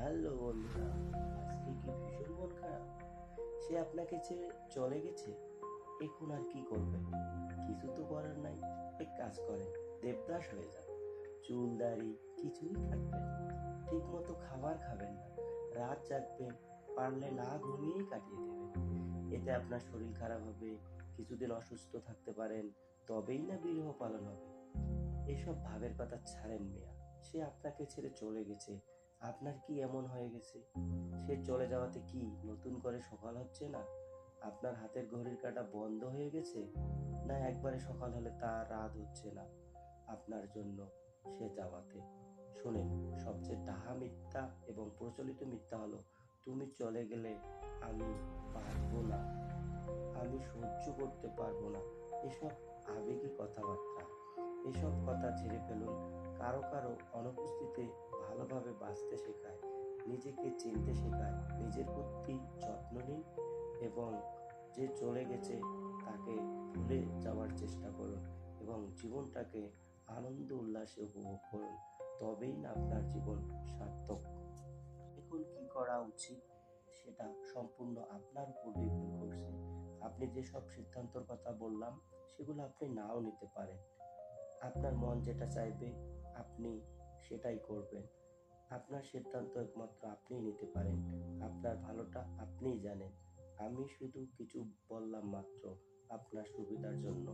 Hello বন্ধুরা, আজকে কি ভীষণ মন খারাপ? সে আপনাকে ছেড়ে চলে গেছে। এখন আর কি করবেন? কিছু তো করার নাই। এক কাজ করেন, দেবদাস হয়ে যান। চুল দাড়ি কিছুই কাটবেন, ঠিক মতো খাবার খাবেন না, রাত জাগবেন, পারলে না ঘুমিয়েই কাটিয়ে দেবেন। এতে আপনার শরীর খারাপ হবে, কিছুদিন অসুস্থ থাকতে পারেন, তবেই না বিরহ পালন হবে। এসব ভাবের কথা ছাড়েন মিয়া। সে আপনাকে ছেড়ে চলে গেছে, আপনার কি এমন হয়ে গেছে? সে চলে যাওয়াতে কি নতুন করে সকাল হচ্ছে না? আপনার হাতের ঘড়ির কাঁটা বন্ধ হয়ে গেছে, না একবারে সকাল হলে তার রাত হচ্ছে না আপনার জন্য সে যাওয়াতে? শোনেন, সবচেয়ে ডাহা মিথ্যা এবং প্রচলিত মিথ্যা হলো তুমি চলে গেলে আমি পারবো না, আমি সহ্য করতে পারবো না। এসব আবেগী কথাবার্তা। এসব কথা ঝেড়ে ফেলুন। কারো কারো অনুপস্থিতিতে ভালোভাবে বাঁচতে শেখায়, নিজেকে চিনতে শেখায়। নিজের প্রতি যত্ন নিন এবং যে চলে গেছে তাকে ভুলে যাওয়ার চেষ্টা করুন এবং জীবনটাকে আনন্দ উল্লাসে উপভোগ করুন। তবেই না আপনার জীবন সার্থক। এখন কি করা উচিত সেটা সম্পূর্ণ আপনার উপর ডিপেন্ড করছে। আপনি যেসব সিদ্ধান্তর কথা বললাম সেগুলো আপনি নাও নিতে পারেন। আপনার মন যেটা চাইবে আপনি সেটাই করবেন। আপনার সিদ্ধান্ত একমাত্র আপনিই নিতে পারেন। আপনার ভালোটা আপনিই জানেন। আমি শুধু কিছু বললাম মাত্র আপনার সুবিধার জন্য।